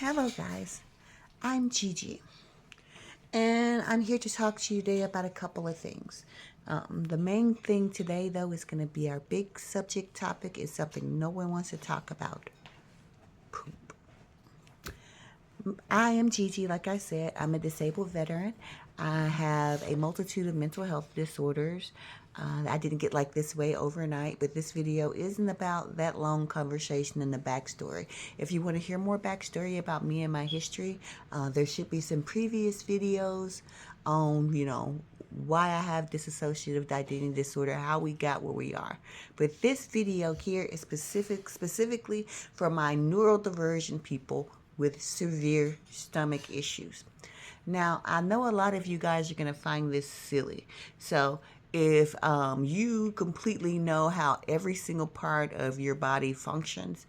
Hello, guys. I'm Gigi, and I'm here to talk to you today about a couple of things. The main thing today, though, is going to be our big subject topic. Is something no one wants to talk about. Poop. I am Gigi, like I said. I'm a disabled veteran. I have a multitude of mental health disorders. I didn't get like this way overnight, but this video isn't about that long conversation and the backstory. If you want to hear more backstory about me and my history, there should be some previous videos on, why I have dissociative identity disorder, how we got where we are. But this video here is specifically for my neurodivergent people with severe stomach issues. Now, I know a lot of you guys are going to find this silly. So, if you completely know how every single part of your body functions,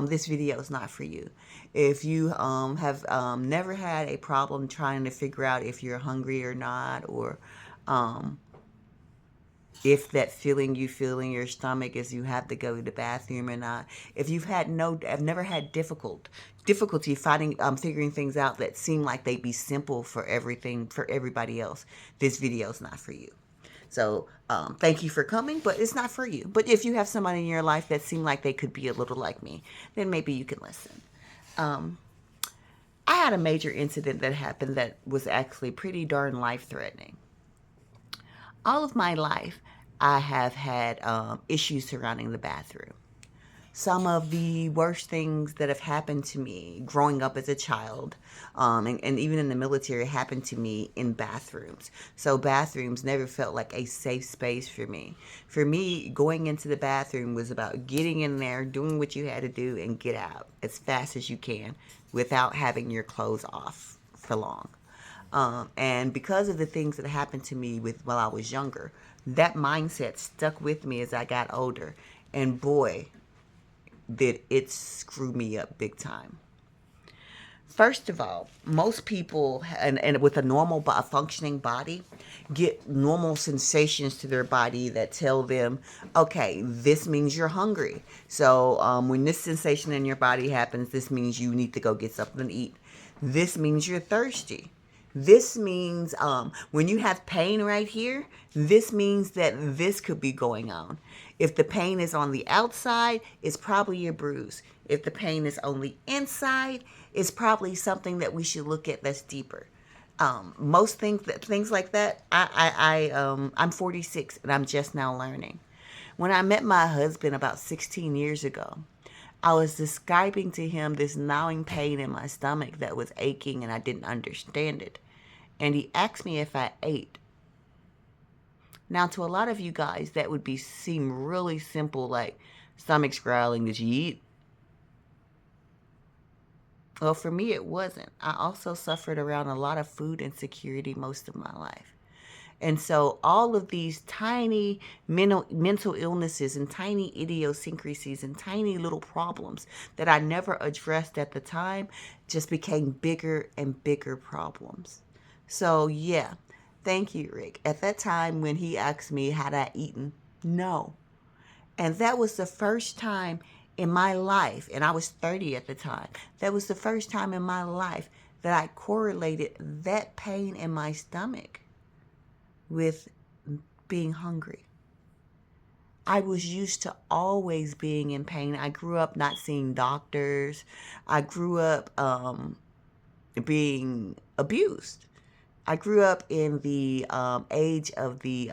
this video is not for you. If you have never had a problem trying to figure out if you're hungry or not, or if that feeling you feel in your stomach is you have to go to the bathroom or not. If you've I've never had difficulty figuring things out that seem like they'd be simple for everybody else, this video is not for you. So thank you for coming, but it's not for you. But if you have somebody in your life that seem like they could be a little like me, then maybe you can listen. I had a major incident that happened that was actually pretty darn life-threatening. All of my life, I have had issues surrounding the bathroom. Some of the worst things that have happened to me growing up as a child, and even in the military, happened to me in bathrooms. So bathrooms never felt like a safe space for me. For me, going into the bathroom was about getting in there, doing what you had to do, and get out as fast as you can without having your clothes off for long. And because of the things that happened to me while I was younger, that mindset stuck with me as I got older. And boy, did it screw me up big time. First of all, most people, and with a normal functioning body, get normal sensations to their body that tell them, okay, this means you're hungry. So when this sensation in your body happens, this means you need to go get something to eat. This means you're thirsty. This means when you have pain right here, this means that this could be going on. If the pain is on the outside, it's probably a bruise. If the pain is on the inside, it's probably something that we should look at that's deeper. Most things like that, I'm 46 and I'm just now learning. When I met my husband about 16 years ago, I was describing to him this gnawing pain in my stomach that was aching and I didn't understand it. And he asked me if I ate. Now, to a lot of you guys, that would seem really simple, like stomach's growling, did you eat? Well, for me, it wasn't. I also suffered around a lot of food insecurity most of my life. And so all of these tiny mental illnesses and tiny idiosyncrasies and tiny little problems that I never addressed at the time just became bigger and bigger problems. So yeah, thank you, Rick. At that time when he asked me had I eaten, no. And that was the first time in my life, and I was 30 at the time, that was the first time in my life that I correlated that pain in my stomach with being hungry. I was used to always being in pain. I grew up not seeing doctors. I grew up being abused. I grew up in the age of the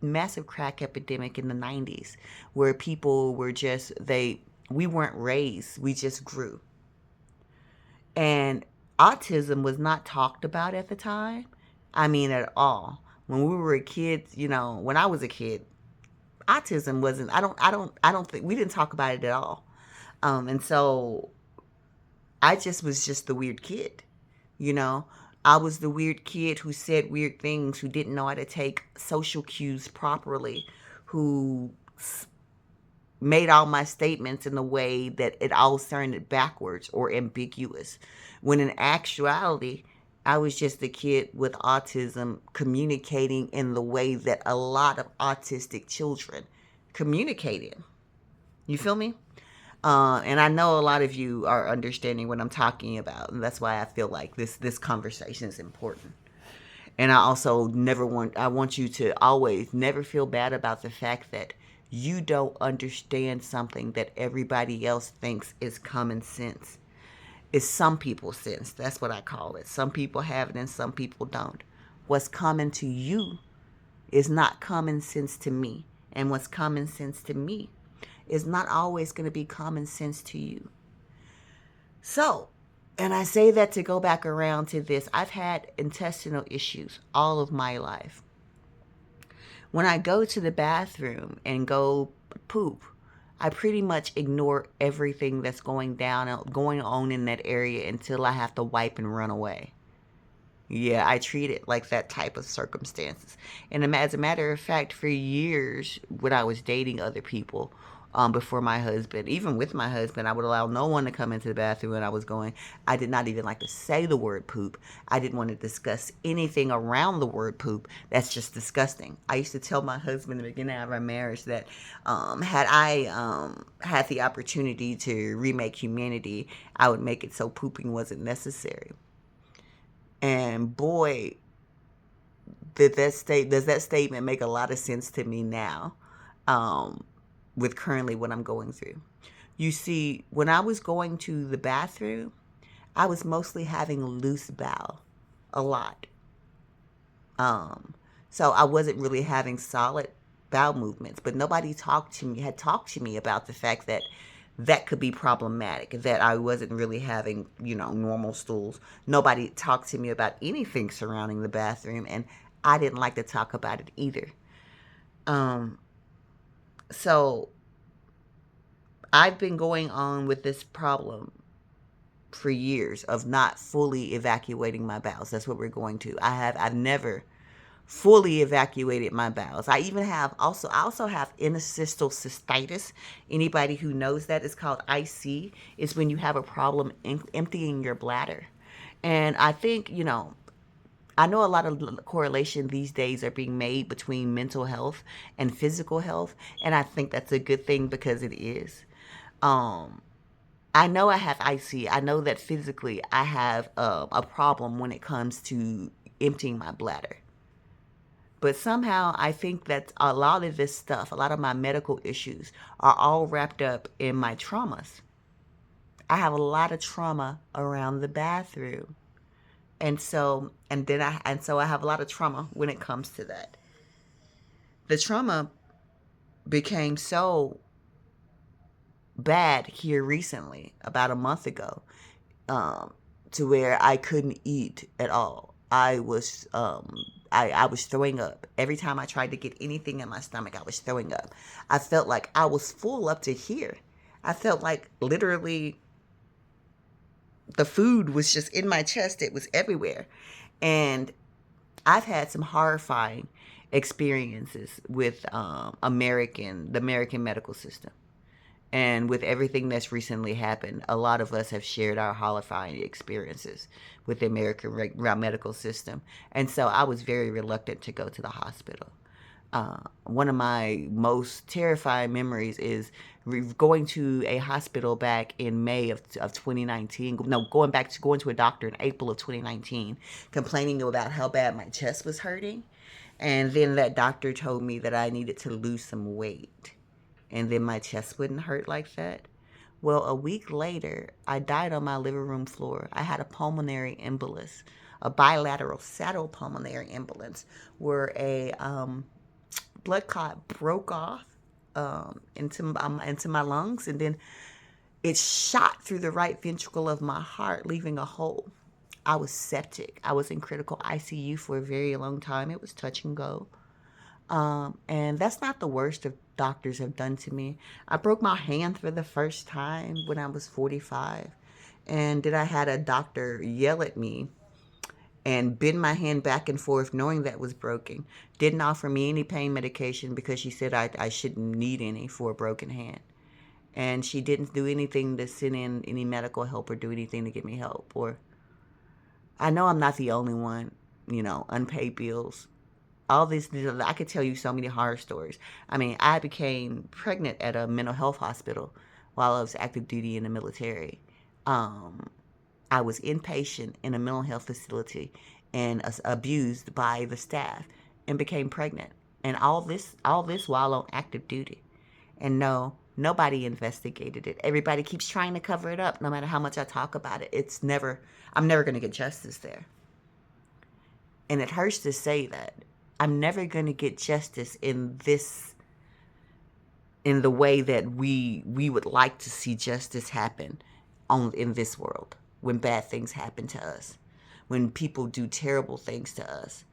massive crack epidemic in the 90s, where people were we weren't raised, we just grew. And autism was not talked about at the time. I mean, at all. When we were kids, when I was a kid, autism wasn't, I don't think, we didn't talk about it at all. And so I was just the weird kid, I was the weird kid who said weird things, who didn't know how to take social cues properly, who made all my statements in the way that it all sounded backwards or ambiguous. When in actuality, I was just a kid with autism communicating in the way that a lot of autistic children communicate in. You feel me? And I know a lot of you are understanding what I'm talking about, and that's why I feel like this conversation is important. And I want you to always never feel bad about the fact that you don't understand something that everybody else thinks is common sense. It's some people's sense. That's what I call it. Some people have it and some people don't. What's common to you is not common sense to me. And what's common sense to me is not always going to be common sense to you. So, and I say that to go back around to this. I've had intestinal issues all of my life. When I go to the bathroom and go poop, I pretty much ignore everything that's going on in that area until I have to wipe and run away. Yeah, I treat it like that type of circumstances. And as a matter of fact, for years when I was dating other people, before my husband, even with my husband, I would allow no one to come into the bathroom when I was going. I did not even like to say the word poop. I didn't want to discuss anything around the word poop. That's just disgusting. I used to tell my husband in the beginning of our marriage that had I had the opportunity to remake humanity, I would make it so pooping wasn't necessary. And boy, does that statement make a lot of sense to me now, um, with currently what I'm going through. You see, when I was going to the bathroom, I was mostly having loose bowel a lot. Um, so I wasn't really having solid bowel movements, but nobody had talked to me about the fact that that could be problematic, that I wasn't really having, normal stools. Nobody talked to me about anything surrounding the bathroom, and I didn't like to talk about it either. Um, so I've been going on with this problem for years of not fully evacuating my bowels. That's what we're going to. I've never fully evacuated my bowels. I also have interstitial cystitis. Anybody who knows that, it's called IC. It's when you have a problem emptying your bladder. And I think, I know a lot of correlation these days are being made between mental health and physical health, and I think that's a good thing because it is. Um, I know I have IC. I know that physically I have a problem when it comes to emptying my bladder. But somehow I think that a lot of this stuff, a lot of my medical issues, are all wrapped up in my traumas. I have a lot of trauma around the bathroom. And so I have a lot of trauma when it comes to that. The trauma became so bad here recently, about a month ago, um, to where I couldn't eat at all. I was throwing up every time I tried to get anything in my stomach. I was throwing up. I felt like I was full up to here. I felt like literally the food was just in my chest. It was everywhere, and I've had some horrifying experiences with the American medical system. And with everything that's recently happened, a lot of us have shared our horrifying experiences with the American medical system. And so I was very reluctant to go to the hospital. One of my most terrifying memories is going to a hospital back in May of 2019. No, going to a doctor in April of 2019, complaining about how bad my chest was hurting. And then that doctor told me that I needed to lose some weight and then my chest wouldn't hurt like that. Well, a week later, I died on my living room floor. I had a pulmonary embolus, a bilateral saddle pulmonary embolus, where a blood clot broke off into my lungs, and then it shot through the right ventricle of my heart, leaving a hole. I was septic. I was in critical ICU for a very long time. It was touch and go. And that's not the worst of doctors have done to me. I broke my hand for the first time when I was 45. And then I had a doctor yell at me and bend my hand back and forth knowing that was broken. Didn't offer me any pain medication because she said I shouldn't need any for a broken hand. And she didn't do anything to send in any medical help or do anything to get me help. Or I know I'm not the only one, unpaid bills. All this, I could tell you so many horror stories. I mean, I became pregnant at a mental health hospital while I was active duty in the military. I was inpatient in a mental health facility and abused by the staff and became pregnant. And all this while on active duty. And no, nobody investigated it. Everybody keeps trying to cover it up no matter how much I talk about it. I'm never going to get justice there. And it hurts to say that. I'm never going to get justice in the way that we would like to see justice happen in this world, when bad things happen to us, when people do terrible things to us.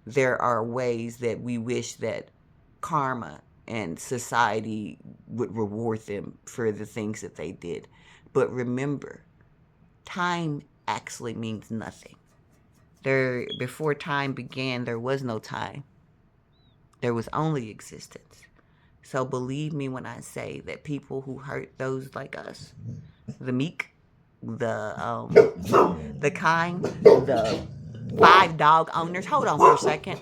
There are ways that we wish that karma and society would reward them for the things that they did. But remember, time actually means nothing. Before time began, there was no time. There was only existence. So believe me when I say that people who hurt those like us, the meek, the kind, the 5 dog owners. Hold on for a second.